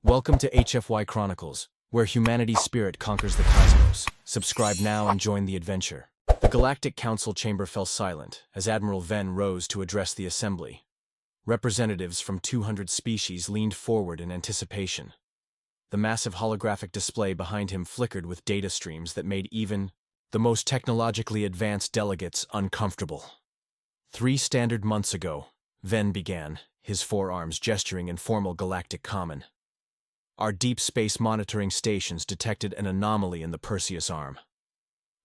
Welcome to HFY Chronicles, where humanity's spirit conquers the cosmos. Subscribe now and join the adventure. The Galactic Council chamber fell silent as Admiral Venn rose to address the assembly. Representatives from 200 species leaned forward in anticipation. The massive holographic display behind him flickered with data streams that made even the most technologically advanced delegates uncomfortable. 3 standard months ago, Venn began, his forearms gesturing in formal galactic common. Our deep space monitoring stations detected an anomaly in the Perseus arm.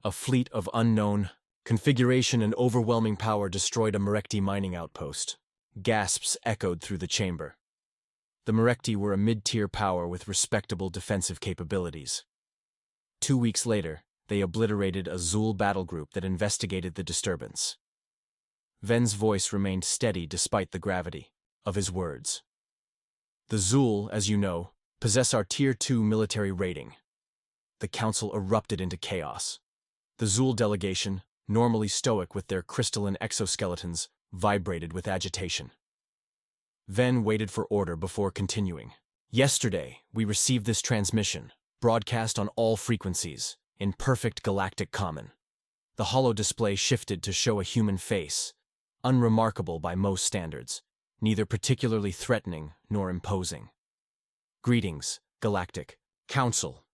A fleet of unknown configuration and overwhelming power destroyed a Merekti mining outpost. Gasps echoed through the chamber. The Merekti were a mid-tier power with respectable defensive capabilities. 2 weeks later, they obliterated a Zul battle group that investigated the disturbance. Venn's voice remained steady despite the gravity of his words. The Zul, as you know, possess our Tier 2 military rating. The council erupted into chaos. The Zul delegation, normally stoic with their crystalline exoskeletons, vibrated with agitation. Venn waited for order before continuing. Yesterday, we received this transmission, broadcast on all frequencies, in perfect galactic common. The holo display shifted to show a human face, unremarkable by most standards, neither particularly threatening nor imposing. Greetings, Galactic Council.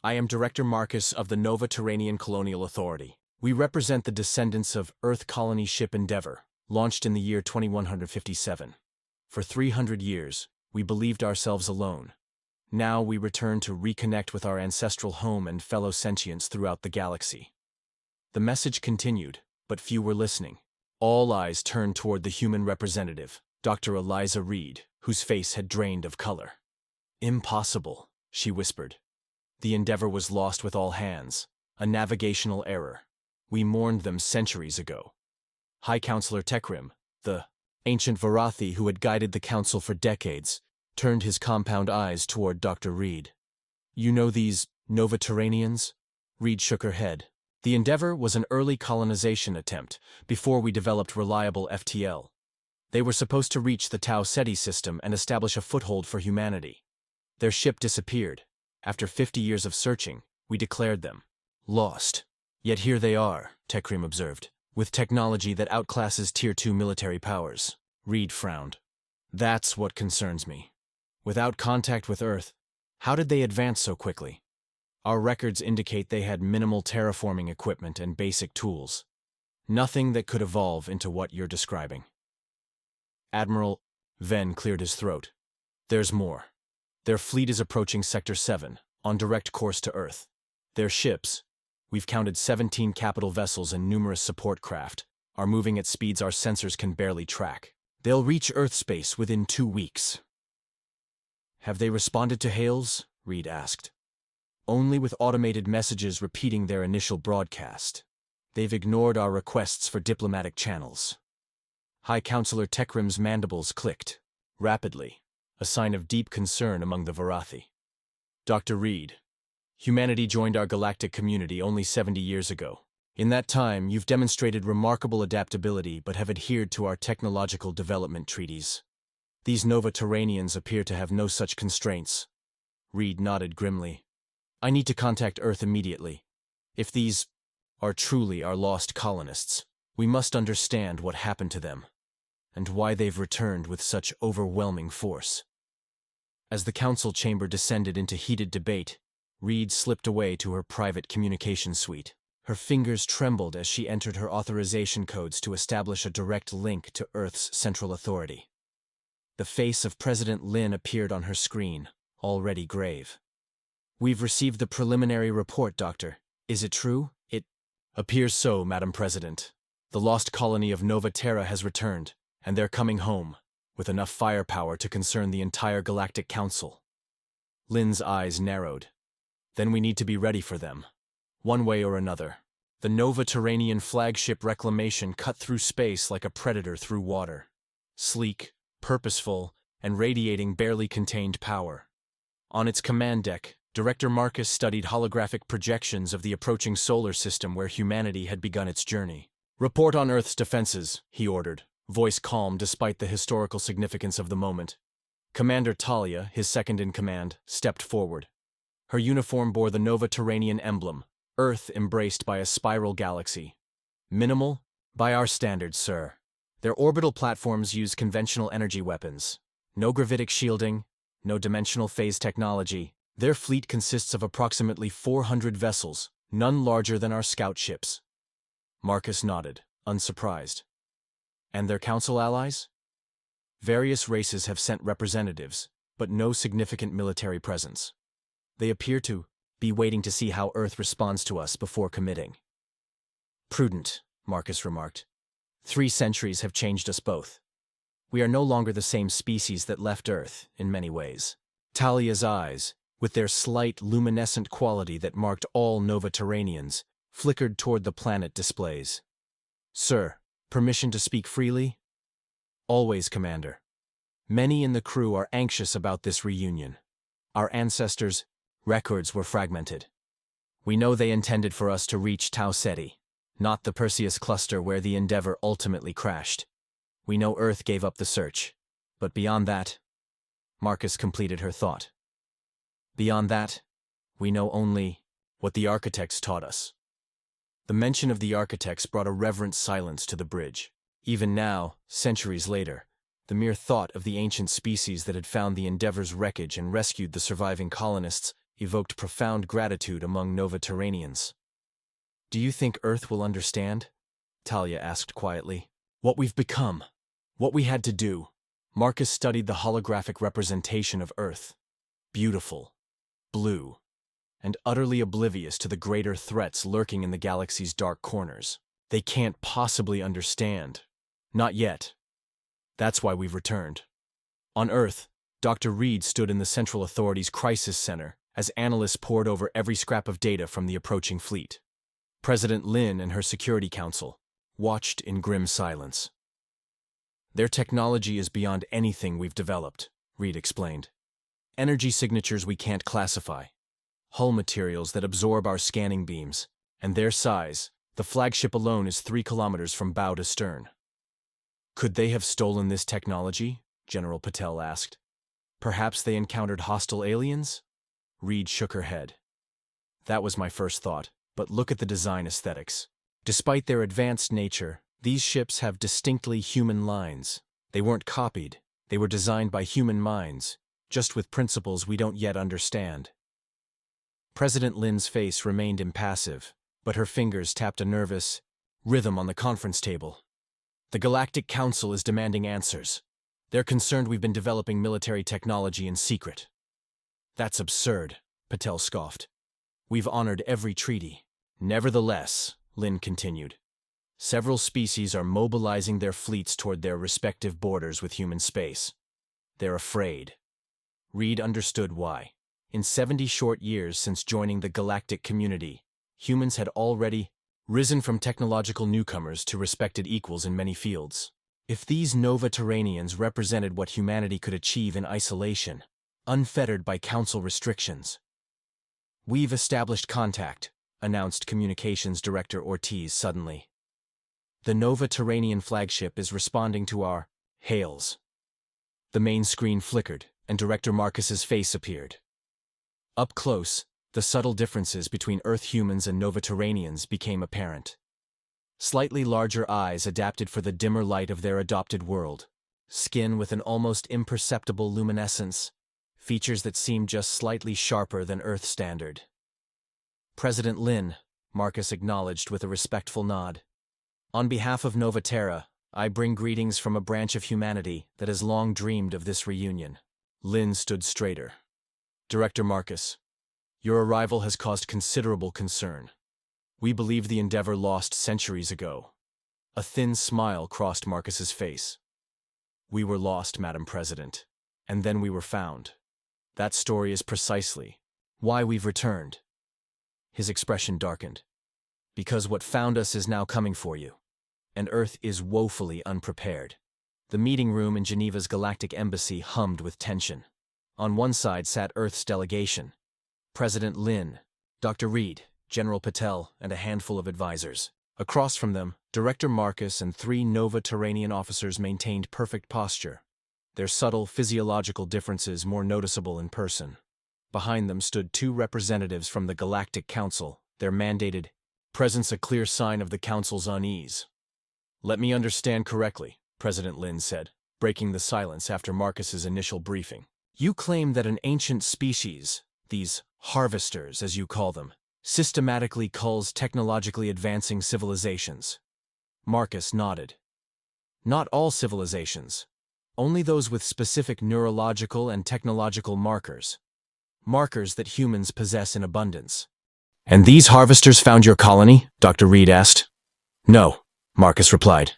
I am Director Marcus of the Nova Terranian Colonial Authority. We represent the descendants of Earth colony ship Endeavor, launched in the year 2157. For 300 years, we believed ourselves alone. Now we return to reconnect with our ancestral home and fellow sentients throughout the galaxy. The message continued, but few were listening. All eyes turned toward the human representative, Dr. Eliza Reed, whose face had drained of color. Impossible, she whispered. The Endeavor was lost with all hands, a navigational error. We mourned them centuries ago. High Counselor Tekrim, the ancient Varathi who had guided the council for decades, turned his compound eyes toward Dr. Reed. You know these Novaterranians? Reed shook her head. The Endeavor was an early colonization attempt, before we developed reliable FTL. They were supposed to reach the Tau Ceti system and establish a foothold for humanity. Their ship disappeared. After 50 years of searching, we declared them lost. Yet here they are, Tekrim observed, with technology that outclasses Tier 2 military powers. Reed frowned. That's what concerns me. Without contact with Earth, how did they advance so quickly? Our records indicate they had minimal terraforming equipment and basic tools. Nothing that could evolve into what you're describing. Admiral Venn cleared his throat. There's more. Their fleet is approaching Sector 7, on direct course to Earth. Their ships, we've counted 17 capital vessels and numerous support craft, are moving at speeds our sensors can barely track. They'll reach Earth space within 2 weeks. Have they responded to hails? Reed asked. Only with automated messages repeating their initial broadcast. They've ignored our requests for diplomatic channels. High Counselor Tekrim's mandibles clicked, rapidly, a sign of deep concern among the Varathi. Dr. Reed, humanity joined our galactic community only 70 years ago. In that time, you've demonstrated remarkable adaptability but have adhered to our technological development treaties. These Novaterranians appear to have no such constraints. Reed nodded grimly. I need to contact Earth immediately. If these are truly our lost colonists, we must understand what happened to them, and why they've returned with such overwhelming force. As the council chamber descended into heated debate, Reed slipped away to her private communication suite. Her fingers trembled as she entered her authorization codes to establish a direct link to Earth's central authority. The face of President Lin appeared on her screen, already grave. We've received the preliminary report, Doctor. Is it true? It appears so, Madam President. The lost colony of Nova Terra has returned, and they're coming home, with enough firepower to concern the entire Galactic Council. Lin's eyes narrowed. Then we need to be ready for them. One way or another. The Nova Terranian flagship Reclamation cut through space like a predator through water. Sleek, purposeful, and radiating barely contained power. On its command deck, Director Marcus studied holographic projections of the approaching solar system where humanity had begun its journey. Report on Earth's defenses, he ordered, voice calm despite the historical significance of the moment. Commander Talia, his second-in-command, stepped forward. Her uniform bore the Nova-Terranian emblem, Earth embraced by a spiral galaxy. Minimal? By our standards, sir. Their orbital platforms use conventional energy weapons. No gravitic shielding, no dimensional phase technology. Their fleet consists of approximately 400 vessels, none larger than our scout ships. Marcus nodded, unsurprised. And their council allies? Various races have sent representatives, but no significant military presence. They appear to be waiting to see how Earth responds to us before committing. Prudent, Marcus remarked. 3 centuries have changed us both. We are no longer the same species that left Earth, in many ways. Talia's eyes, with their slight luminescent quality that marked all Nova-Terranians, flickered toward the planet displays. Sir, permission to speak freely? Always, Commander. Many in the crew are anxious about this reunion. Our ancestors' records were fragmented. We know they intended for us to reach Tau Ceti, not the Perseus cluster where the Endeavor ultimately crashed. We know Earth gave up the search, but beyond that, Marcus completed her thought. Beyond that, we know only what the architects taught us. The mention of the architects brought a reverent silence to the bridge. Even now, centuries later, the mere thought of the ancient species that had found the Endeavor's wreckage and rescued the surviving colonists evoked profound gratitude among Nova-Terranians. Do you think Earth will understand? Talia asked quietly. What we've become, what we had to do. Marcus studied the holographic representation of Earth. Beautiful, blue, and utterly oblivious to the greater threats lurking in the galaxy's dark corners. They can't possibly understand. Not yet. That's why we've returned. On Earth, Dr. Reed stood in the Central Authority's Crisis Center as analysts pored over every scrap of data from the approaching fleet. President Lin and her Security Council watched in grim silence. Their technology is beyond anything we've developed, Reed explained. Energy signatures we can't classify. Hull materials that absorb our scanning beams. And their size, the flagship alone is 3 kilometers from bow to stern. Could they have stolen this technology? General Patel asked. Perhaps they encountered hostile aliens? Reed shook her head. That was my first thought, but look at the design aesthetics. Despite their advanced nature, these ships have distinctly human lines. They weren't copied, they were designed by human minds, just with principles we don't yet understand. President Lin's face remained impassive, but her fingers tapped a nervous rhythm on the conference table. The Galactic Council is demanding answers. They're concerned we've been developing military technology in secret. That's absurd, Patel scoffed. We've honored every treaty. Nevertheless, Lin continued, several species are mobilizing their fleets toward their respective borders with human space. They're afraid. Reed understood why. In 70 short years since joining the galactic community, humans had already risen from technological newcomers to respected equals in many fields. If these Nova-Terranians represented what humanity could achieve in isolation, unfettered by council restrictions. We've established contact, announced Communications Director Ortiz suddenly. The Nova-Terranian flagship is responding to our hails. The main screen flickered, and Director Marcus's face appeared. Up close, the subtle differences between Earth humans and Nova-Terranians became apparent. Slightly larger eyes adapted for the dimmer light of their adopted world, skin with an almost imperceptible luminescence, features that seemed just slightly sharper than Earth standard. President Lin, Marcus acknowledged with a respectful nod. On behalf of Nova Terra, I bring greetings from a branch of humanity that has long dreamed of this reunion. Lin stood straighter. Director Marcus, your arrival has caused considerable concern. We believe the Endeavor lost centuries ago. A thin smile crossed Marcus's face. We were lost, Madam President, and then we were found. That story is precisely why we've returned. His expression darkened. Because what found us is now coming for you, and Earth is woefully unprepared. The meeting room in Geneva's Galactic Embassy hummed with tension. On one side sat Earth's delegation, President Lin, Dr. Reed, General Patel, and a handful of advisors. Across from them, Director Marcus and 3 Nova-Terranian officers maintained perfect posture, their subtle physiological differences more noticeable in person. Behind them stood two representatives from the Galactic Council, their mandated presence a clear sign of the Council's unease. "Let me understand correctly," President Lin said, breaking the silence after Marcus's initial briefing. "You claim that an ancient species, these harvesters as you call them, systematically culls technologically advancing civilizations." Marcus nodded. "Not all civilizations. Only those with specific neurological and technological markers. Markers that humans possess in abundance." "And these harvesters found your colony?" Dr. Reed asked. "No," Marcus replied.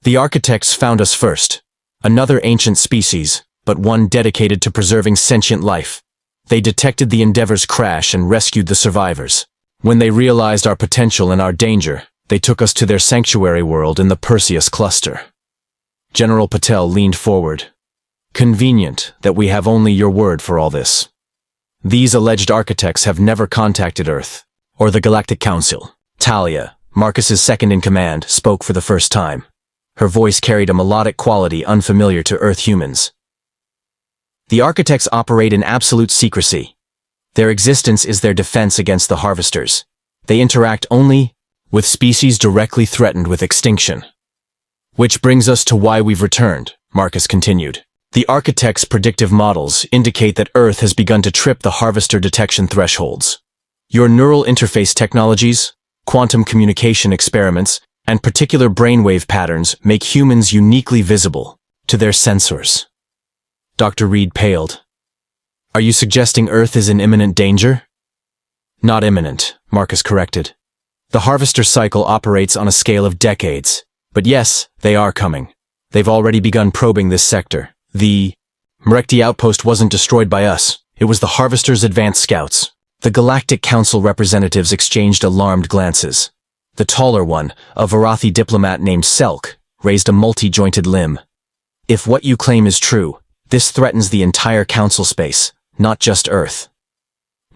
"The architects found us first. Another ancient species, but one dedicated to preserving sentient life. They detected the Endeavor's crash and rescued the survivors. When they realized our potential and our danger, they took us to their sanctuary world in the Perseus cluster." General Patel leaned forward. "Convenient that we have only your word for all this. These alleged architects have never contacted Earth, or the Galactic Council." Talia, Marcus's second-in-command, spoke for the first time. Her voice carried a melodic quality unfamiliar to Earth humans. "The architects operate in absolute secrecy. Their existence is their defense against the harvesters. They interact only with species directly threatened with extinction. Which brings us to why we've returned," Marcus continued. "The architects' predictive models indicate that Earth has begun to trip the harvester detection thresholds. Your neural interface technologies, quantum communication experiments, and particular brainwave patterns make humans uniquely visible to their sensors." Dr. Reed paled. "Are you suggesting Earth is in imminent danger?" "Not imminent," Marcus corrected. "The harvester cycle operates on a scale of decades. But yes, they are coming. They've already begun probing this sector. The Mrekti outpost wasn't destroyed by us. It was the harvesters' advanced scouts." The Galactic Council representatives exchanged alarmed glances. The taller one, a Varathi diplomat named Selk, raised a multi-jointed limb. "If what you claim is true, this threatens the entire Council space, not just Earth."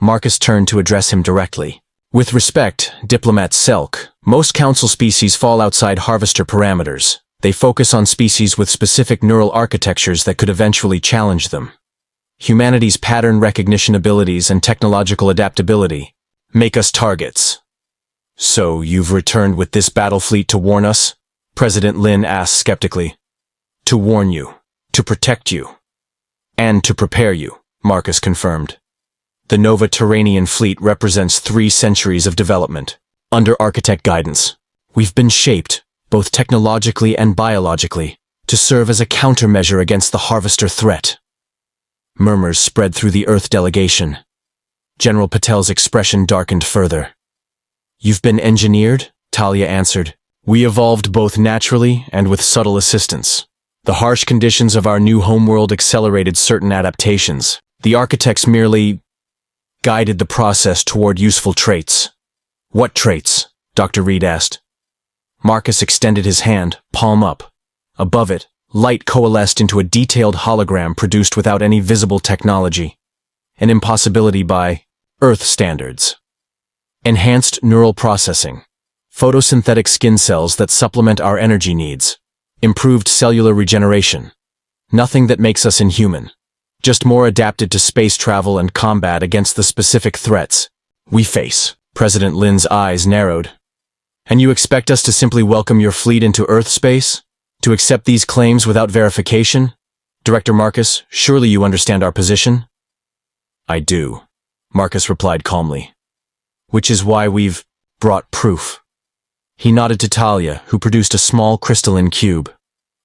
Marcus turned to address him directly. "With respect, Diplomat Selk, most Council species fall outside harvester parameters. They focus on species with specific neural architectures that could eventually challenge them. Humanity's pattern recognition abilities and technological adaptability make us targets." "So you've returned with this battle fleet to warn us?" President Lin asked skeptically. "To warn you, to protect you, and to prepare you," Marcus confirmed. "The Nova Terranian fleet represents 3 centuries of development. Under architect guidance, we've been shaped, both technologically and biologically, to serve as a countermeasure against the harvester threat." Murmurs spread through the Earth delegation. General Patel's expression darkened further. "You've been engineered?" Talia answered. "We evolved both naturally and with subtle assistance. The harsh conditions of our new homeworld accelerated certain adaptations. The architects merely guided the process toward useful traits." "What traits?" Dr. Reed asked. Marcus extended his hand, palm up. Above it, light coalesced into a detailed hologram produced without any visible technology. An impossibility by Earth standards. Enhanced neural processing. Photosynthetic skin cells that supplement our energy needs. Improved cellular regeneration. Nothing that makes us inhuman. Just more adapted to space travel and combat against the specific threats we face." President Lin's eyes narrowed. "And you expect us to simply welcome your fleet into Earth space? To accept these claims without verification? Director Marcus, surely you understand our position?" "I do," Marcus replied calmly. "Which is why we've brought proof." He nodded to Talia, who produced a small crystalline cube.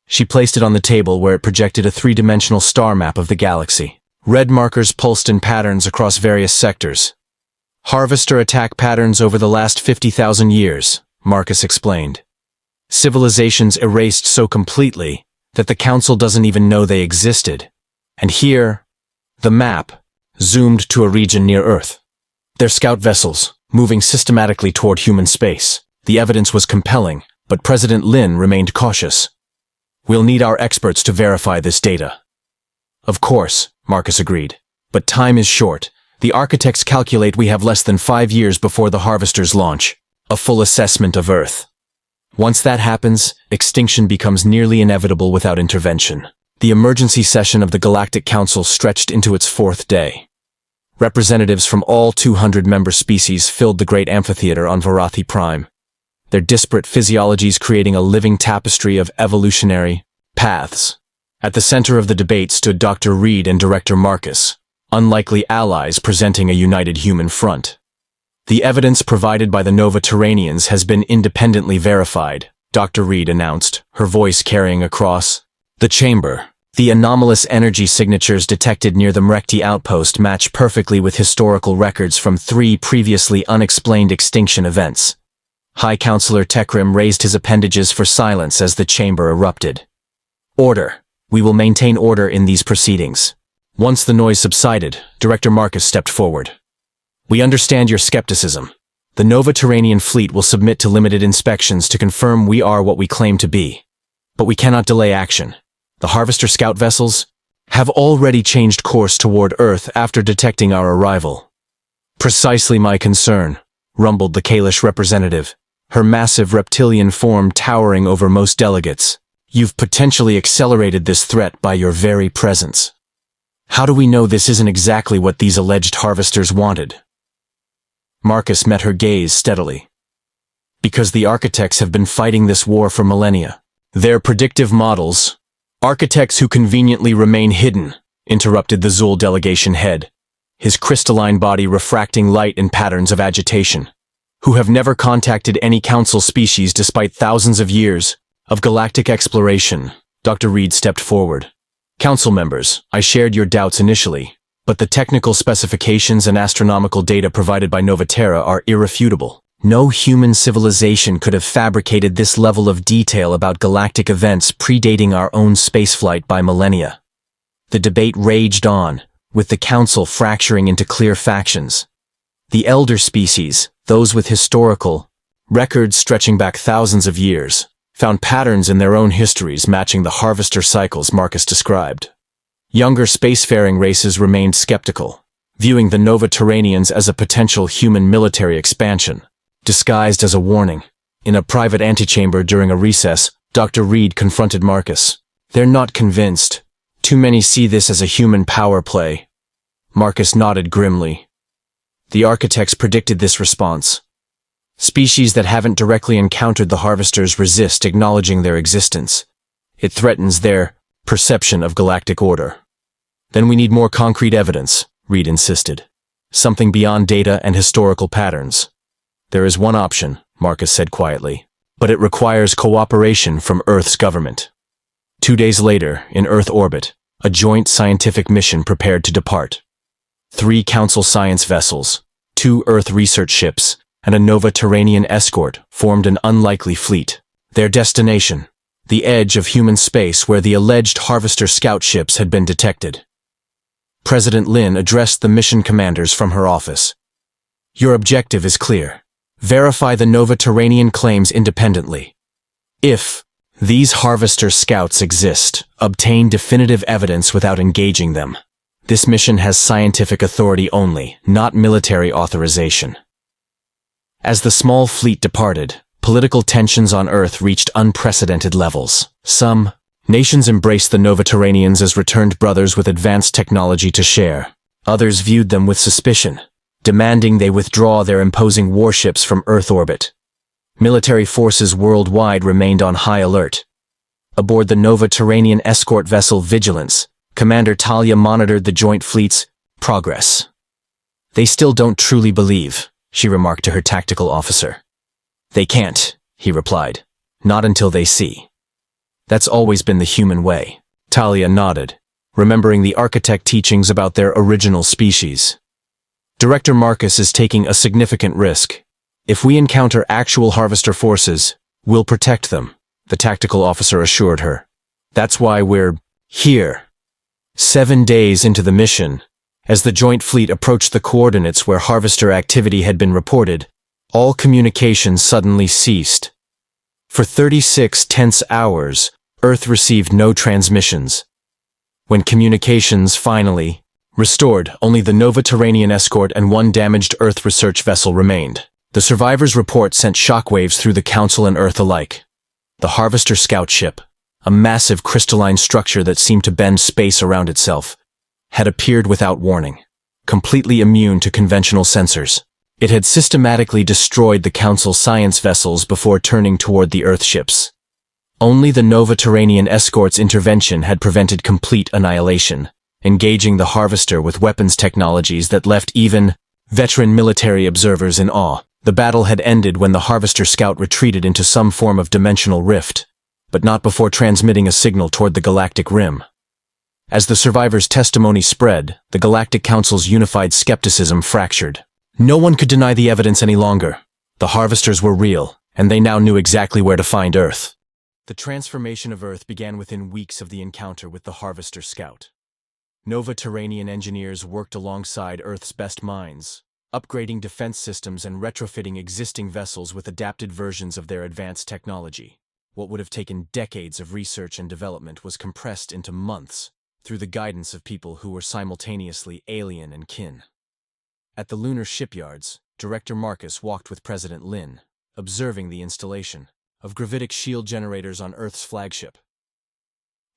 She placed it on the table where it projected a 3-dimensional star map of the galaxy. Red markers pulsed in patterns across various sectors. "Harvester attack patterns over the last 50,000 years, Marcus explained. "Civilizations erased so completely that the Council doesn't even know they existed. And here, the map, zoomed to a region near Earth. They're scout vessels, moving systematically toward human space." The evidence was compelling, but President Lin remained cautious. "We'll need our experts to verify this data." "Of course," Marcus agreed. "But time is short. The architects calculate we have less than 5 years before the harvesters launch a full assessment of Earth. Once that happens, extinction becomes nearly inevitable without intervention." The emergency session of the Galactic Council stretched into its fourth day. Representatives from all 200 member species filled the great amphitheater on Varathi Prime, their disparate physiologies creating a living tapestry of evolutionary paths. At the center of the debate stood Dr. Reed and Director Marcus, unlikely allies presenting a united human front. The evidence provided by the Nova Terranians has been independently verified, Dr. Reed announced, her voice carrying across the chamber. The anomalous energy signatures detected near the Mrekti outpost match perfectly with historical records from 3 previously unexplained extinction events. High Counselor Tekrim raised his appendages for silence as the chamber erupted. Order. We will maintain order in these proceedings. Once the noise subsided, Director Marcus stepped forward. We understand your skepticism. The Nova Terranian fleet will submit to limited inspections to confirm we are what we claim to be. But we cannot delay action. The Harvester Scout vessels have already changed course toward Earth after detecting our arrival. Precisely my concern, rumbled the Kalish representative, her massive reptilian form towering over most delegates. You've potentially accelerated this threat by your very presence. How do we know this isn't exactly what these alleged harvesters wanted? Marcus met her gaze steadily. Because the architects have been fighting this war for millennia. Their predictive models, architects who conveniently remain hidden, interrupted the Zul delegation head, his crystalline body refracting light in patterns of agitation, who have never contacted any council species despite thousands of years of galactic exploration. Dr. Reed stepped forward. Council members, I shared your doubts initially, but the technical specifications and astronomical data provided by Novaterra are irrefutable. No human civilization could have fabricated this level of detail about galactic events predating our own spaceflight by millennia. The debate raged on, with the council fracturing into clear factions. The elder species, those with historical records stretching back thousands of years, found patterns in their own histories matching the harvester cycles Marcus described. Younger spacefaring races remained skeptical, viewing the Nova Terranians as a potential human military expansion, disguised as a warning. In a private antechamber during a recess, Dr. Reed confronted Marcus. They're not convinced. Too many see this as a human power play. Marcus nodded grimly. The architects predicted this response. Species that haven't directly encountered the harvesters resist acknowledging their existence. It threatens their perception of galactic order. Then we need more concrete evidence, Reed insisted. Something beyond data and historical patterns. There is one option, Marcus said quietly, but it requires cooperation from Earth's government. 2 days later, in Earth orbit, a joint scientific mission prepared to depart. 3 Council science vessels, 2 Earth research ships, and a Nova Terranian escort formed an unlikely fleet. Their destination, the edge of human space where the alleged Harvester scout ships had been detected. President Lin addressed the mission commanders from her office. Your objective is clear. Verify the Nova Terranian claims independently. If these Harvester scouts exist, obtain definitive evidence without engaging them. This mission has scientific authority only, not military authorization. As the small fleet departed, political tensions on Earth reached unprecedented levels. Some nations embraced the Nova Terranians as returned brothers with advanced technology to share. Others viewed them with suspicion, demanding they withdraw their imposing warships from Earth orbit. Military forces worldwide remained on high alert. Aboard the Nova Terranian escort vessel Vigilance, Commander Talia monitored the joint fleet's progress. They still don't truly believe, she remarked to her tactical officer. They can't, he replied. Not until they see. That's always been the human way. Talia nodded, remembering the architect teachings about their original species. Director Marcus is taking a significant risk. If we encounter actual Harvester forces, we'll protect them, the tactical officer assured her. That's why we're here. 7 days into the mission, as the joint fleet approached the coordinates where Harvester activity had been reported, all communication suddenly ceased. For 36 tense hours, Earth received no transmissions. When communications finally restored, only the Nova Terranian escort and 1 damaged Earth research vessel remained. The survivors' report sent shockwaves through the Council and Earth alike. The Harvester scout ship, a massive crystalline structure that seemed to bend space around itself, had appeared without warning, completely immune to conventional sensors. It had systematically destroyed the Council science vessels before turning toward the Earth ships. Only the Nova-Terranian escort's intervention had prevented complete annihilation, engaging the Harvester with weapons technologies that left even veteran military observers in awe. The battle had ended when the Harvester scout retreated into some form of dimensional rift, but not before transmitting a signal toward the galactic rim. As the survivors' testimony spread, the Galactic Council's unified skepticism fractured. No one could deny the evidence any longer. The Harvesters were real, and they now knew exactly where to find Earth. The transformation of Earth began within weeks of the encounter with the Harvester scout. Nova-Terranian engineers worked alongside Earth's best minds, upgrading defense systems and retrofitting existing vessels with adapted versions of their advanced technology. What would have taken decades of research and development was compressed into months through the guidance of people who were simultaneously alien and kin. At the lunar shipyards, Director Marcus walked with President Lin, observing the installation of gravitic shield generators on Earth's flagship.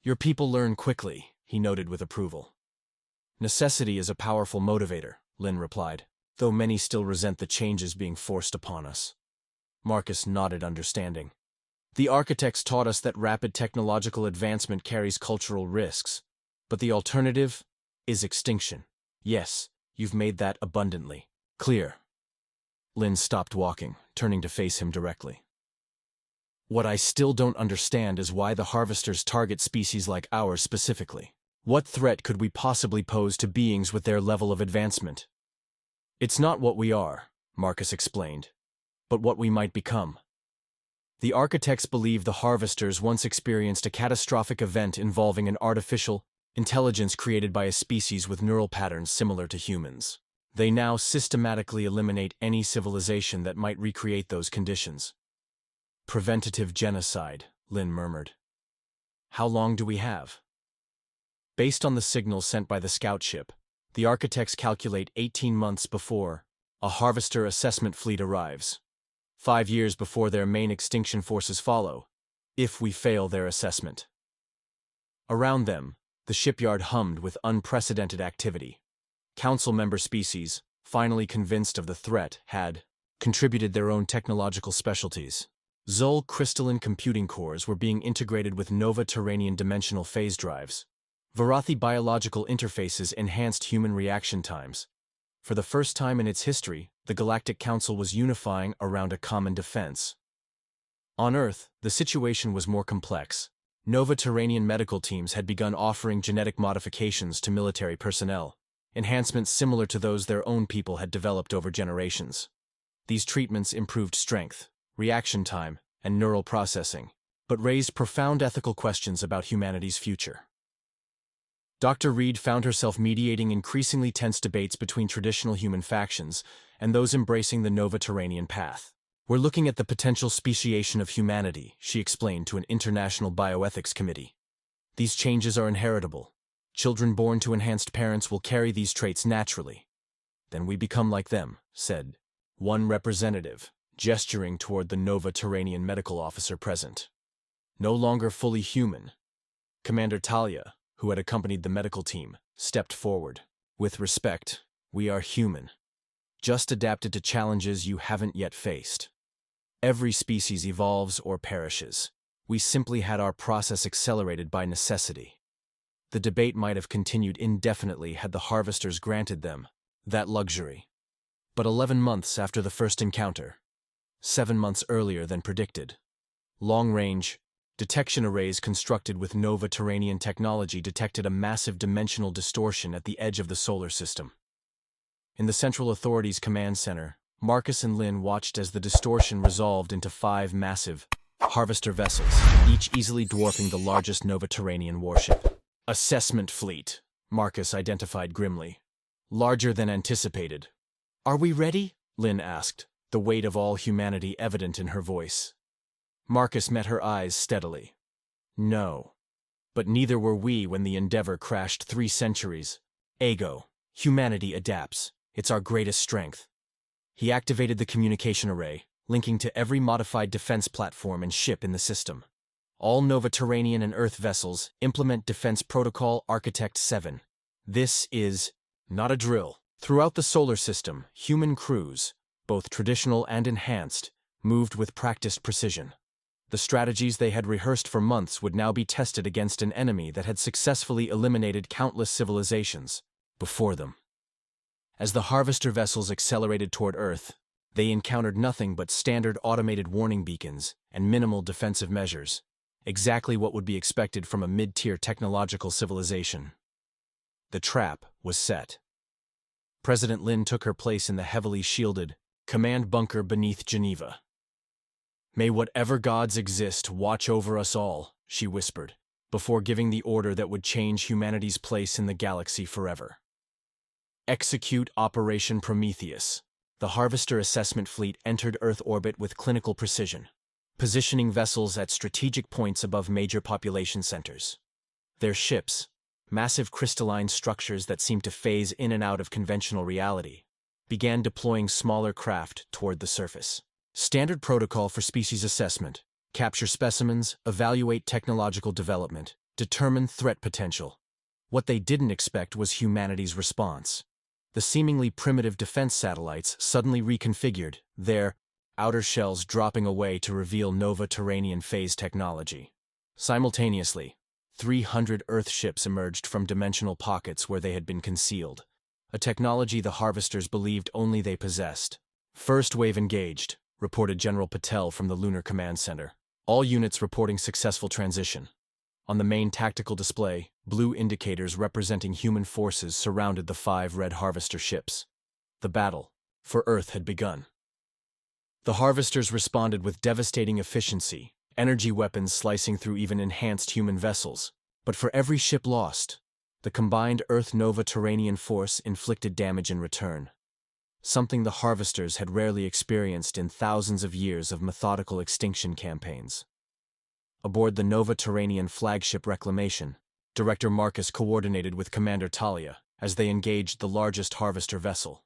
"Your people learn quickly," he noted with approval. "Necessity is a powerful motivator," Lin replied, "though many still resent the changes being forced upon us." Marcus nodded understanding. "The architects taught us that rapid technological advancement carries cultural risks, but the alternative is extinction. Yes, you've made that abundantly clear." Lin stopped walking, turning to face him directly. "What I still don't understand is why the Harvesters target species like ours specifically. What threat could we possibly pose to beings with their level of advancement?" "It's not what we are," Marcus explained, "but what we might become." The architects believe the Harvesters once experienced a catastrophic event involving an artificial intelligence created by a species with neural patterns similar to humans. They now systematically eliminate any civilization that might recreate those conditions. "Preventative genocide," Lin murmured. "How long do we have?" Based on the signals sent by the scout ship, the architects calculate 18 months before a Harvester assessment fleet arrives. 5 years before their main extinction forces follow, if we fail their assessment. Around them, the shipyard hummed with unprecedented activity. Council member species, finally convinced of the threat, had contributed their own technological specialties. Zol crystalline computing cores were being integrated with Nova-Terranian dimensional phase drives. Varathi biological interfaces enhanced human reaction times. For the first time in its history, the Galactic Council was unifying around a common defense. On Earth, the situation was more complex. Nova-Terranian medical teams had begun offering genetic modifications to military personnel, enhancements similar to those their own people had developed over generations. These treatments improved strength, reaction time, and neural processing, but raised profound ethical questions about humanity's future. Dr. Reed found herself mediating increasingly tense debates between traditional human factions and those embracing the Nova-Terranian path. "We're looking at the potential speciation of humanity," she explained to an international bioethics committee. "These changes are inheritable. Children born to enhanced parents will carry these traits naturally. Then we become like them," said one representative, gesturing toward the Nova-Terranian medical officer present. No longer fully human, Commander Talia, who had accompanied the medical team, stepped forward. "With respect, we are human, just adapted to challenges you haven't yet faced. Every species evolves or perishes. We simply had our process accelerated by necessity." The debate might have continued indefinitely had the Harvesters granted them that luxury. But 11 months after the first encounter, 7 months earlier than predicted, long-range detection arrays constructed with Nova-Terranian technology detected a massive dimensional distortion at the edge of the solar system. In the Central Authority's command center, Marcus and Lin watched as the distortion resolved into 5 massive Harvester vessels, each easily dwarfing the largest Nova-Terranian warship. "Assessment fleet," Marcus identified grimly. "Larger than anticipated." "Are we ready?" Lin asked, the weight of all humanity evident in her voice. Marcus met her eyes steadily. "No. But neither were we when the Endeavor crashed 3 centuries ago. Humanity adapts. It's our greatest strength." He activated the communication array, linking to every modified defense platform and ship in the system. All Nova-Terranian and Earth vessels implement Defense Protocol Architect 7. This is not a drill. Throughout the solar system, human crews, both traditional and enhanced, moved with practiced precision. The strategies they had rehearsed for months would now be tested against an enemy that had successfully eliminated countless civilizations before them. As the harvester vessels accelerated toward Earth, they encountered nothing but standard automated warning beacons and minimal defensive measures, exactly what would be expected from a mid-tier technological civilization. The trap was set. President Lin took her place in the heavily shielded command bunker beneath Geneva. "May whatever gods exist watch over us all," she whispered, before giving the order that would change humanity's place in the galaxy forever. Execute Operation Prometheus. The Harvester Assessment Fleet entered Earth orbit with clinical precision, positioning vessels at strategic points above major population centers. Their ships, massive crystalline structures that seemed to phase in and out of conventional reality, began deploying smaller craft toward the surface. Standard protocol for species assessment: capture specimens, evaluate technological development, determine threat potential. What they didn't expect was humanity's response. The seemingly primitive defense satellites suddenly reconfigured, their outer shells dropping away to reveal Nova-Terranian phase technology. Simultaneously, 300 Earth ships emerged from dimensional pockets where they had been concealed, a technology the Harvesters believed only they possessed. "First wave engaged," reported General Patel from the Lunar Command Center. "All units reporting successful transition." On the main tactical display, blue indicators representing human forces surrounded the 5 red Harvester ships. The battle for Earth had begun. The Harvesters responded with devastating efficiency, energy weapons slicing through even enhanced human vessels. But for every ship lost, the combined Earth-Nova-Terranian force inflicted damage in return. Something the Harvesters had rarely experienced in thousands of years of methodical extinction campaigns. Aboard the Nova-Terranian flagship Reclamation, Director Marcus coordinated with Commander Talia as they engaged the largest Harvester vessel.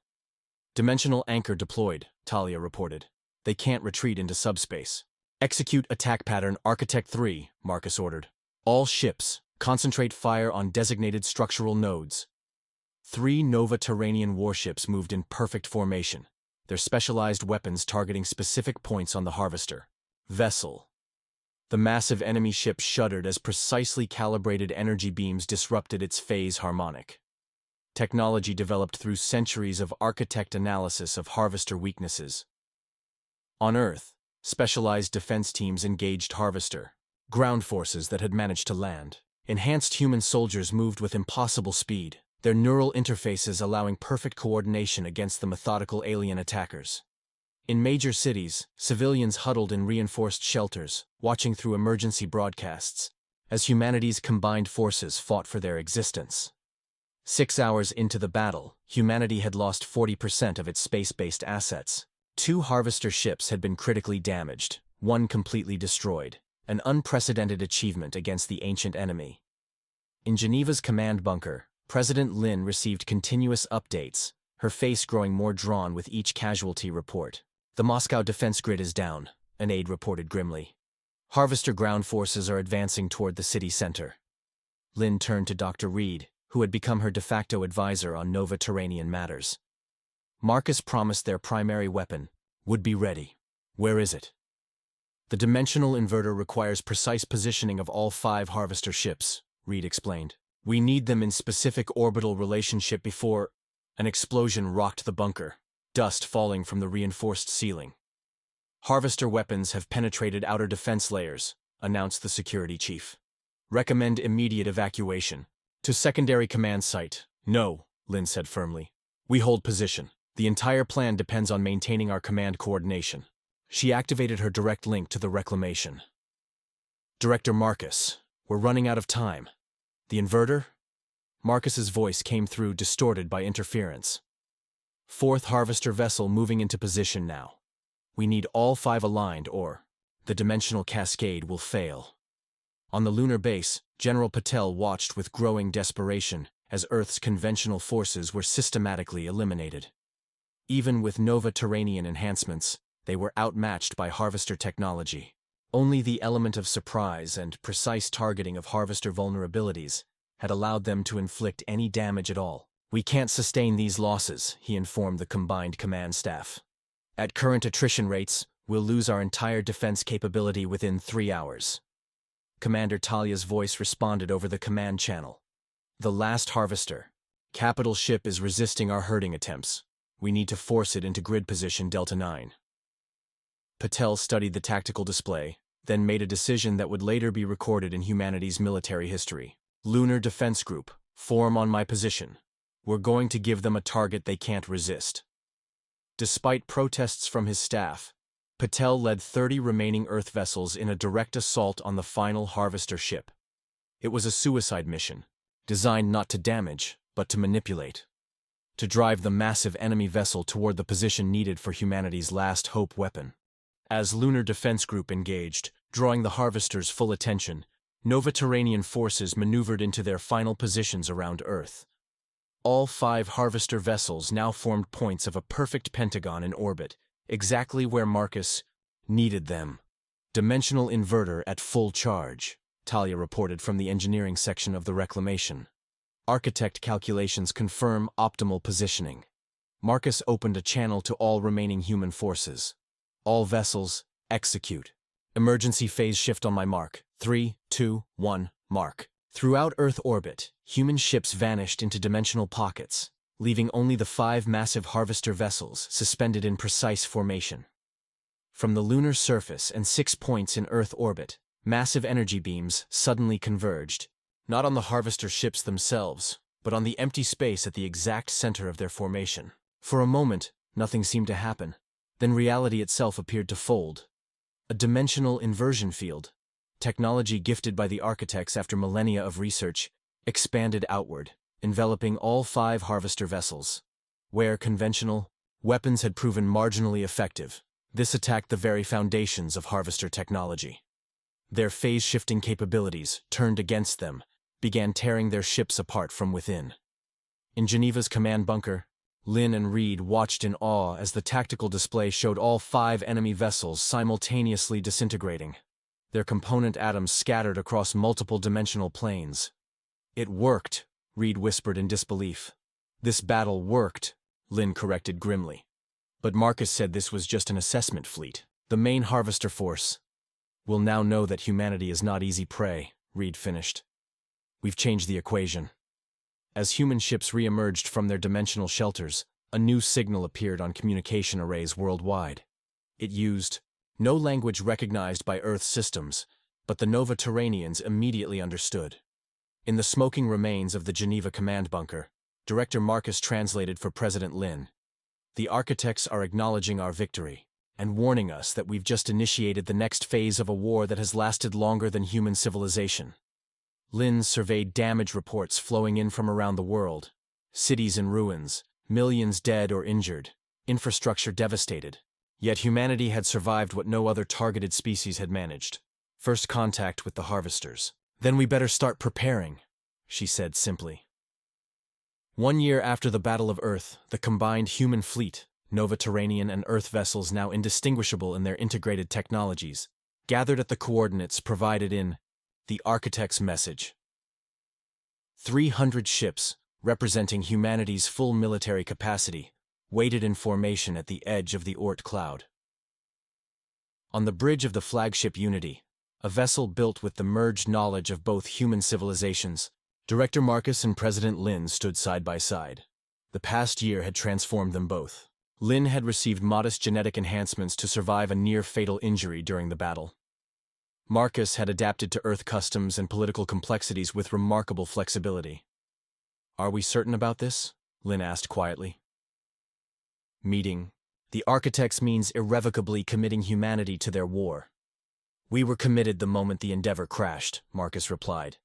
"Dimensional anchor deployed," Talia reported. "They can't retreat into subspace." "Execute attack pattern Architect 3, Marcus ordered. "All ships, concentrate fire on designated structural nodes." 3 Nova-Terranian warships moved in perfect formation, their specialized weapons targeting specific points on the Harvester vessel. The massive enemy ship shuddered as precisely calibrated energy beams disrupted its phase harmonic. Technology developed through centuries of architect analysis of Harvester weaknesses. On Earth, specialized defense teams engaged Harvester ground forces that had managed to land. Enhanced human soldiers moved with impossible speed, their neural interfaces allowing perfect coordination against the methodical alien attackers. In major cities, civilians huddled in reinforced shelters, watching through emergency broadcasts, as humanity's combined forces fought for their existence. 6 hours into the battle, humanity had lost 40% of its space-based assets. 2 Harvester ships had been critically damaged, 1 completely destroyed, an unprecedented achievement against the ancient enemy. In Geneva's command bunker, President Lin received continuous updates, her face growing more drawn with each casualty report. "The Moscow defense grid is down," an aide reported grimly. "Harvester ground forces are advancing toward the city center." Lin turned to Dr. Reed, who had become her de facto advisor on Nova-Terranian matters. "Marcus promised their primary weapon would be ready. Where is it?" "The dimensional inverter requires precise positioning of all 5 Harvester ships," Reed explained. "We need them in specific orbital relationship before—" An explosion rocked the bunker, dust falling from the reinforced ceiling. "Harvester weapons have penetrated outer defense layers," announced the security chief. "Recommend immediate evacuation." "To secondary command site." "No," Lin said firmly. "We hold position. The entire plan depends on maintaining our command coordination." She activated her direct link to the Reclamation. "Director Marcus, we're running out of time." "The inverter?" Marcus's voice came through distorted by interference. "4th Harvester vessel moving into position now. We need all 5 aligned or the dimensional cascade will fail." On the lunar base, General Patel watched with growing desperation as Earth's conventional forces were systematically eliminated. Even with Nova-Terranian enhancements, they were outmatched by Harvester technology. Only the element of surprise and precise targeting of harvester vulnerabilities had allowed them to inflict any damage at all. "We can't sustain these losses," he informed the combined command staff. "At current attrition rates, we'll lose our entire defense capability within 3 hours." Commander Talia's voice responded over the command channel. "The last harvester. Capital ship is resisting our herding attempts. We need to force it into grid position Delta 9. Patel studied the tactical display, then made a decision that would later be recorded in humanity's military history. "Lunar Defense Group, form on my position. We're going to give them a target they can't resist." Despite protests from his staff, Patel led 30 remaining Earth vessels in a direct assault on the final harvester ship. It was a suicide mission, designed not to damage, but to manipulate. To drive the massive enemy vessel toward the position needed for humanity's last hope weapon. As Lunar Defense Group engaged, drawing the harvesters' full attention, Nova-Terranian forces maneuvered into their final positions around Earth. All 5 harvester vessels now formed points of a perfect pentagon in orbit, exactly where Marcus needed them. "Dimensional inverter at full charge," Talia reported from the engineering section of the Reclamation. "Architect calculations confirm optimal positioning." Marcus opened a channel to all remaining human forces. "All vessels, execute. Emergency phase shift on my mark. 3, 2, 1, mark." Throughout Earth orbit, human ships vanished into dimensional pockets, leaving only the 5 massive harvester vessels suspended in precise formation. From the lunar surface and 6 points in Earth orbit, massive energy beams suddenly converged, not on the harvester ships themselves, but on the empty space at the exact center of their formation. For a moment, nothing seemed to happen. Then reality itself appeared to fold. A dimensional inversion field, technology gifted by the architects after millennia of research, expanded outward, enveloping all 5 harvester vessels. Where conventional weapons had proven marginally effective, this attacked the very foundations of harvester technology. Their phase-shifting capabilities, turned against them, began tearing their ships apart from within. In Geneva's command bunker, Lynn and Reed watched in awe as the tactical display showed all 5 enemy vessels simultaneously disintegrating, their component atoms scattered across multiple dimensional planes. "It worked," Reed whispered in disbelief. "This battle worked," Lynn corrected grimly. But Marcus said this was just an assessment fleet. "The main harvester force will now know that humanity is not easy prey," Reed finished. "We've changed the equation." As human ships re-emerged from their dimensional shelters, a new signal appeared on communication arrays worldwide. It used no language recognized by Earth systems, but the Nova-Terranians immediately understood. In the smoking remains of the Geneva command bunker, Director Marcus translated for President Lin. "The architects are acknowledging our victory, and warning us that we've just initiated the next phase of a war that has lasted longer than human civilization." Lin surveyed damage reports flowing in from around the world. Cities in ruins, millions dead or injured, infrastructure devastated. Yet humanity had survived what no other targeted species had managed. "First contact with the harvesters. Then we better start preparing," she said simply. 1 year after the Battle of Earth, the combined human fleet, Nova-Terranian and Earth vessels now indistinguishable in their integrated technologies, gathered at the coordinates provided in the Architect's Message. 300 ships, representing humanity's full military capacity, waited in formation at the edge of the Oort cloud. On the bridge of the flagship Unity, a vessel built with the merged knowledge of both human civilizations, Director Marcus and President Lin stood side by side. The past year had transformed them both. Lin had received modest genetic enhancements to survive a near-fatal injury during the battle. Marcus had adapted to Earth customs and political complexities with remarkable flexibility. "Are we certain about this?" Lin asked quietly. Meeting. "The architects means irrevocably committing humanity to their war." "We were committed the moment the Endeavor crashed," Marcus replied.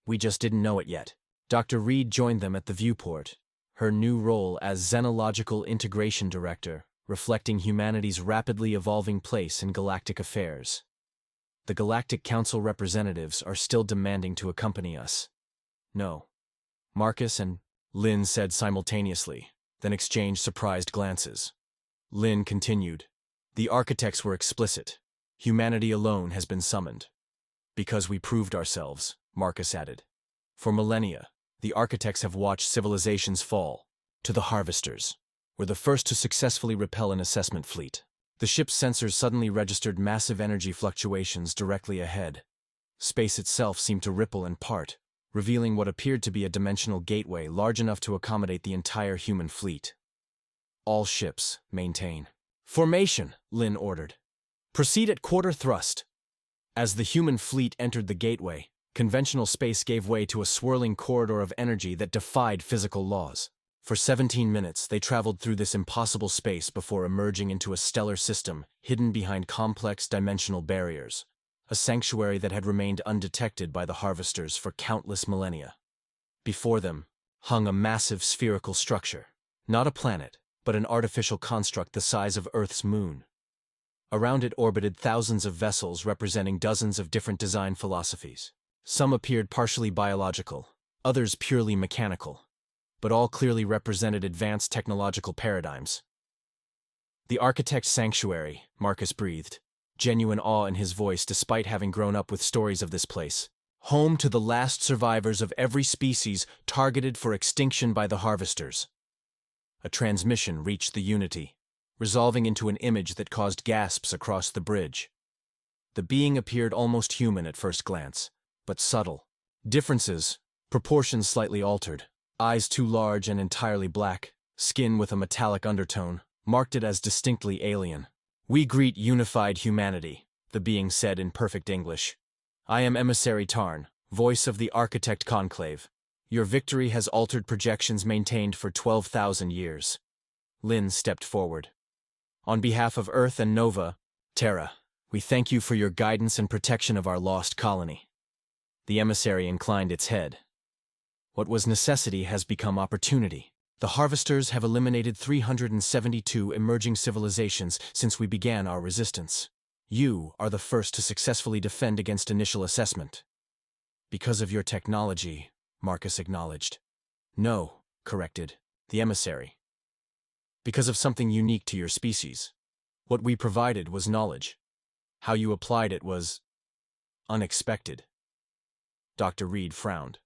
"We just didn't know it yet." Dr. Reed joined them at the viewport, her new role as Xenological Integration Director, reflecting humanity's rapidly evolving place in galactic affairs. "The Galactic Council representatives are still demanding to accompany us." "No." Marcus and Lin said simultaneously, then exchanged surprised glances. Lin continued. "The architects were explicit. Humanity alone has been summoned. Because we proved ourselves, Marcus added. For millennia, the architects have watched civilizations fall. To the harvesters, were the first to successfully repel an assessment fleet. The ship's sensors suddenly registered massive energy fluctuations directly ahead. Space itself seemed to ripple and part, revealing what appeared to be a dimensional gateway large enough to accommodate the entire human fleet. All ships, maintain. Formation, Lin ordered. Proceed at quarter thrust. As the human fleet entered the gateway, conventional space gave way to a swirling corridor of energy that defied physical laws. For 17 minutes, they traveled through this impossible space before emerging into a stellar system hidden behind complex dimensional barriers, a sanctuary that had remained undetected by the harvesters for countless millennia. Before them hung a massive spherical structure, not a planet, but an artificial construct the size of Earth's moon. Around it orbited thousands of vessels representing dozens of different design philosophies. Some appeared partially biological, others purely mechanical, but all clearly represented advanced technological paradigms. The architect's sanctuary, Marcus breathed, genuine awe in his voice despite having grown up with stories of this place. Home to the last survivors of every species targeted for extinction by the harvesters. A transmission reached the Unity, resolving into an image that caused gasps across the bridge. The being appeared almost human at first glance, but subtle. Differences, proportions slightly altered. Eyes too large and entirely black, skin with a metallic undertone, marked it as distinctly alien. We greet unified humanity, the being said in perfect English. I am Emissary Tarn, voice of the Architect Conclave. Your victory has altered projections maintained for 12,000 years. Lin stepped forward. On behalf of Earth and Nova, Terra, we thank you for your guidance and protection of our lost colony. The emissary inclined its head. What was necessity has become opportunity. The harvesters have eliminated 372 emerging civilizations since we began our resistance. You are the first to successfully defend against initial assessment. Because of your technology, Marcus acknowledged. No, corrected the emissary. Because of something unique to your species. What we provided was knowledge. How you applied it was unexpected. Dr. Reed frowned.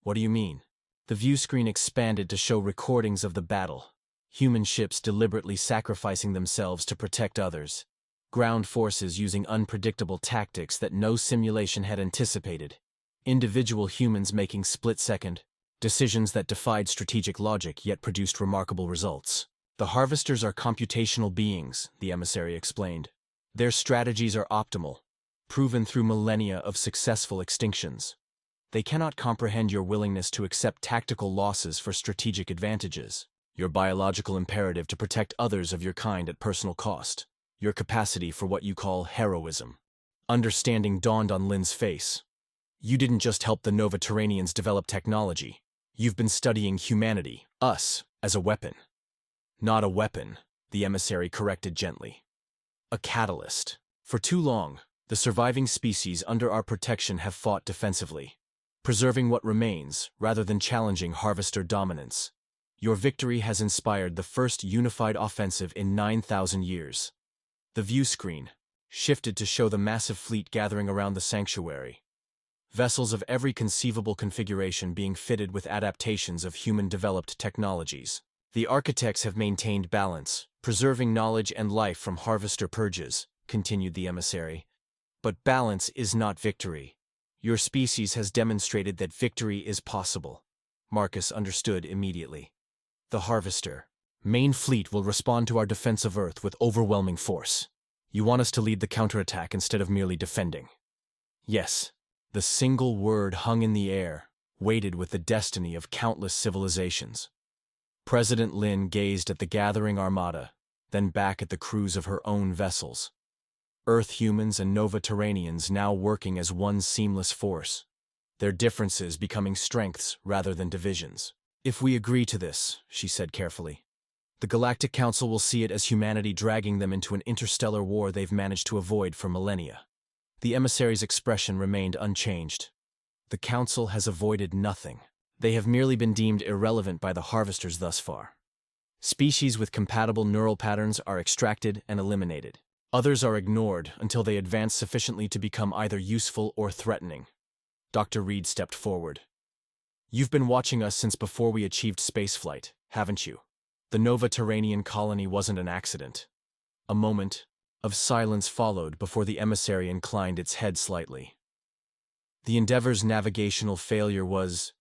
What do you mean? The view screen expanded to show recordings of the battle. Human ships deliberately sacrificing themselves to protect others. Ground forces using unpredictable tactics that no simulation had anticipated. Individual humans making split-second decisions that defied strategic logic yet produced remarkable results. The harvesters are computational beings, the emissary explained. Their strategies are optimal, proven through millennia of successful extinctions. They cannot comprehend your willingness to accept tactical losses for strategic advantages, your biological imperative to protect others of your kind at personal cost, your capacity for what you call heroism. Understanding dawned on Lin's face. You didn't just help the Nova Terranians develop technology. You've been studying humanity, us, as a weapon. Not a weapon, the emissary corrected gently. A catalyst. For too long, the surviving species under our protection have fought defensively, preserving what remains rather than challenging harvester dominance. Your victory has inspired the first unified offensive in 9,000 years. The view screen shifted to show the massive fleet gathering around the sanctuary. Vessels of every conceivable configuration being fitted with adaptations of human-developed technologies. The architects have maintained balance, preserving knowledge and life from harvester purges, continued the emissary. But balance is not victory. Your species has demonstrated that victory is possible. Marcus understood immediately. The harvester main fleet will respond to our defense of Earth with overwhelming force. You want us to lead the counterattack instead of merely defending. Yes, the single word hung in the air, weighted with the destiny of countless civilizations. President Lin gazed at the gathering armada, then back at the crews of her own vessels. Earth humans and Nova Terranians now working as one seamless force, their differences becoming strengths rather than divisions. If we agree to this, she said carefully, the Galactic Council will see it as humanity dragging them into an interstellar war they've managed to avoid for millennia. The emissary's expression remained unchanged. The Council has avoided nothing. They have merely been deemed irrelevant by the harvesters thus far. Species with compatible neural patterns are extracted and eliminated. Others are ignored until they advance sufficiently to become either useful or threatening. Dr. Reed stepped forward. You've been watching us since before we achieved spaceflight, haven't you? The Nova-Terranian colony wasn't an accident. A moment of silence followed before the emissary inclined its head slightly. The Endeavor's navigational failure was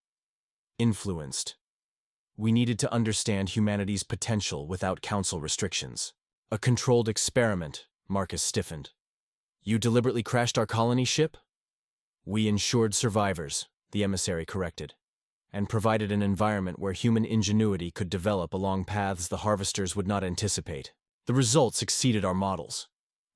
influenced. We needed to understand humanity's potential without council restrictions. A controlled experiment, Marcus stiffened. You deliberately crashed our colony ship? We ensured survivors, the emissary corrected, and provided an environment where human ingenuity could develop along paths the harvesters would not anticipate. The results exceeded our models.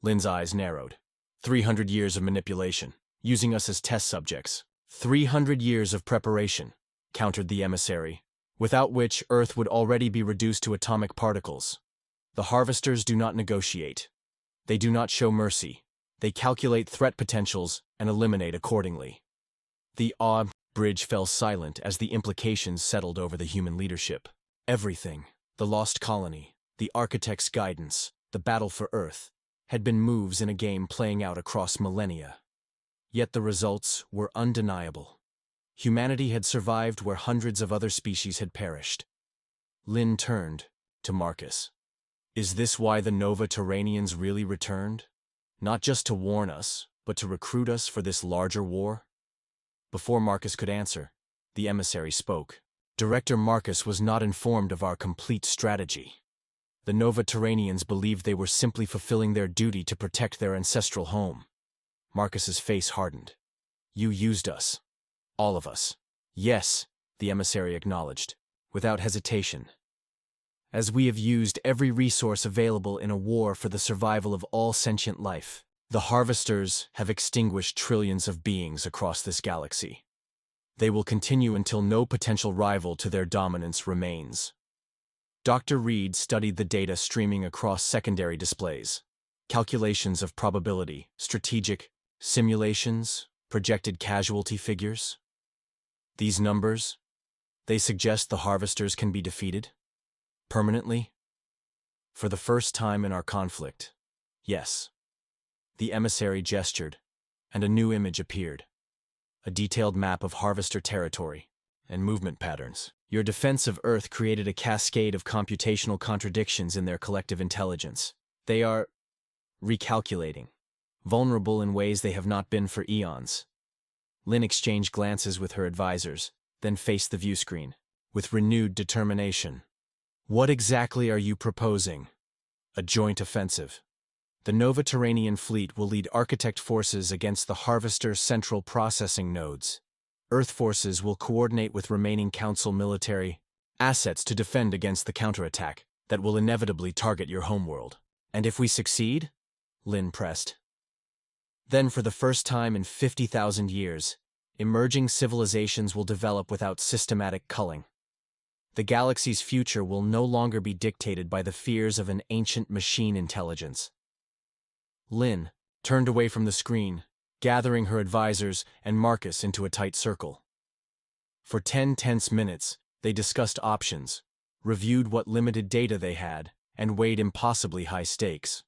Lynn's eyes narrowed. 300 years of manipulation, using us as test subjects. 300 years of preparation, countered the emissary, without which Earth would already be reduced to atomic particles. The harvesters do not negotiate. They do not show mercy. They calculate threat potentials and eliminate accordingly. The bridge fell silent as the implications settled over the human leadership. Everything, the lost colony, the architect's guidance, the battle for Earth, had been moves in a game playing out across millennia. Yet the results were undeniable. Humanity had survived where hundreds of other species had perished. Lynn turned to Marcus. Is this why the Nova-Terranians really returned? Not just to warn us, but to recruit us for this larger war? Before Marcus could answer, the emissary spoke. Director Marcus was not informed of our complete strategy. The Nova-Terranians believed they were simply fulfilling their duty to protect their ancestral home. Marcus's face hardened. You used us. All of us. Yes, the emissary acknowledged, without hesitation. As we have used every resource available in a war for the survival of all sentient life, the harvesters have extinguished trillions of beings across this galaxy. They will continue until no potential rival to their dominance remains. Dr. Reed studied the data streaming across secondary displays. Calculations of probability, strategic, simulations, projected casualty figures. These numbers, they suggest the harvesters can be defeated? Permanently? For the first time in our conflict, yes. The emissary gestured, and a new image appeared. A detailed map of harvester territory and movement patterns. Your defense of Earth created a cascade of computational contradictions in their collective intelligence. They are recalculating, vulnerable in ways they have not been for eons. Lynn exchanged glances with her advisors, then faced the view screen, with renewed determination. What exactly are you proposing? A joint offensive. The Nova-Terranian fleet will lead Architect forces against the Harvester's central processing nodes. Earth forces will coordinate with remaining Council military assets to defend against the counterattack that will inevitably target your homeworld. And if we succeed? Lynn pressed. Then for the first time in 50,000 years, emerging civilizations will develop without systematic culling. The galaxy's future will no longer be dictated by the fears of an ancient machine intelligence. Lynn turned away from the screen, gathering her advisors and Marcus into a tight circle. For 10 tense minutes, they discussed options, reviewed what limited data they had, and weighed impossibly high stakes.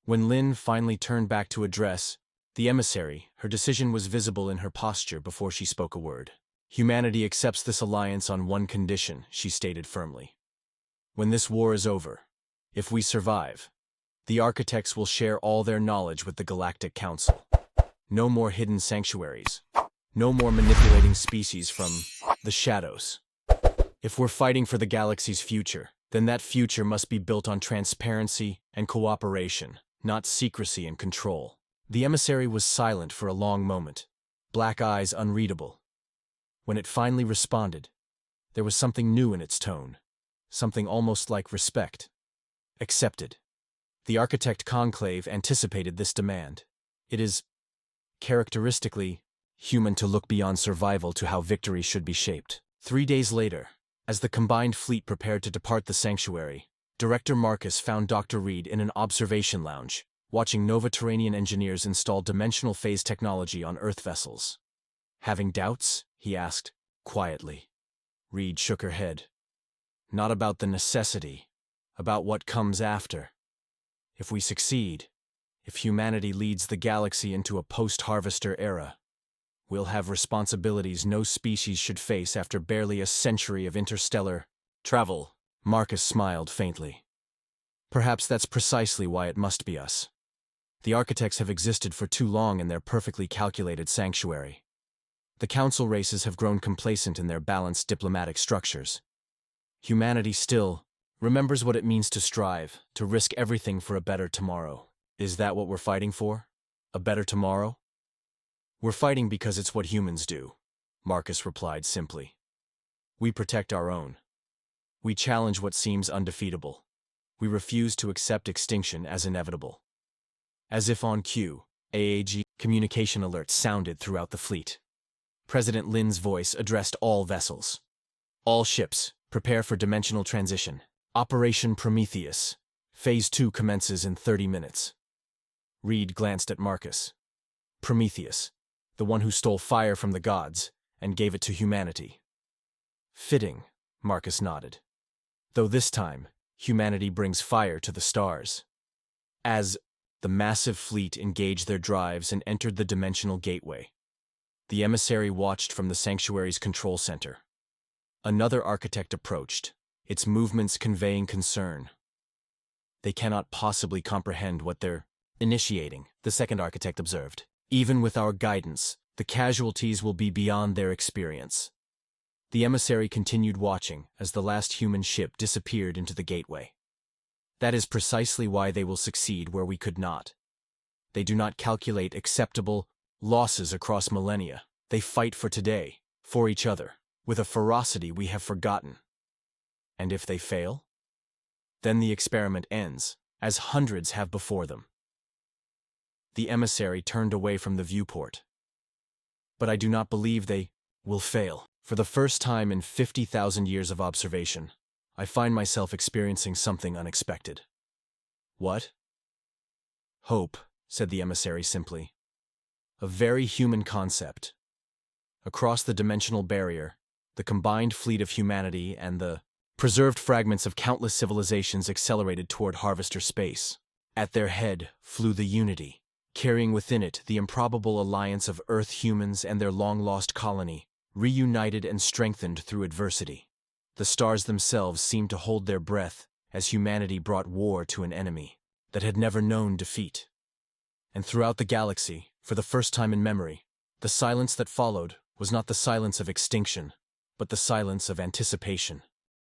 When Lynn finally turned back to address the emissary, her decision was visible in her posture before she spoke a word. Humanity accepts this alliance on one condition, she stated firmly. When this war is over, if we survive, the architects will share all their knowledge with the Galactic Council. No more hidden sanctuaries. No more manipulating species from the shadows. If we're fighting for the galaxy's future, then that future must be built on transparency and cooperation, not secrecy and control. The emissary was silent for a long moment, black eyes unreadable. When it finally responded, there was something new in its tone, something almost like respect. Accepted. The Architect Conclave anticipated this demand. It is, characteristically, human to look beyond survival to how victory should be shaped. 3 days later, as the combined fleet prepared to depart the sanctuary, Director Marcus found Dr. Reed in an observation lounge, watching Nova-Terranian engineers install dimensional phase technology on Earth vessels. Having doubts? He asked, quietly. Reed shook her head. Not about the necessity, about what comes after. If we succeed, if humanity leads the galaxy into a post-harvester era, we'll have responsibilities no species should face after barely a century of interstellar travel. Marcus smiled faintly. Perhaps that's precisely why it must be us. The architects have existed for too long in their perfectly calculated sanctuary. The council races have grown complacent in their balanced diplomatic structures. Humanity still remembers what it means to strive, to risk everything for a better tomorrow. Is that what we're fighting for? A better tomorrow? We're fighting because it's what humans do, Marcus replied simply. We protect our own. We challenge what seems undefeatable. We refuse to accept extinction as inevitable. As if on cue, AAG communication alerts sounded throughout the fleet. President Lin's voice addressed all vessels. All ships, prepare for dimensional transition. Operation Prometheus. Phase 2 commences in 30 minutes. Reed glanced at Marcus. Prometheus, the one who stole fire from the gods and gave it to humanity. Fitting, Marcus nodded. Though this time, humanity brings fire to the stars. As the massive fleet engaged their drives and entered the dimensional gateway, the emissary watched from the sanctuary's control center. Another architect approached, its movements conveying concern. They cannot possibly comprehend what they're initiating, the second architect observed. Even with our guidance, the casualties will be beyond their experience. The emissary continued watching as the last human ship disappeared into the gateway. That is precisely why they will succeed where we could not. They do not calculate acceptable losses across millennia. They fight for today, for each other, with a ferocity we have forgotten. And if they fail? Then the experiment ends, as hundreds have before them. The emissary turned away from the viewport. But I do not believe they will fail. For the first time in 50,000 years of observation, I find myself experiencing something unexpected. What? Hope, said the emissary simply. A very human concept. Across the dimensional barrier, the combined fleet of humanity and the preserved fragments of countless civilizations accelerated toward harvester space. At their head flew the Unity, carrying within it the improbable alliance of Earth humans and their long-lost colony, reunited and strengthened through adversity. The stars themselves seemed to hold their breath as humanity brought war to an enemy that had never known defeat. And throughout the galaxy, for the first time in memory, the silence that followed was not the silence of extinction, but the silence of anticipation.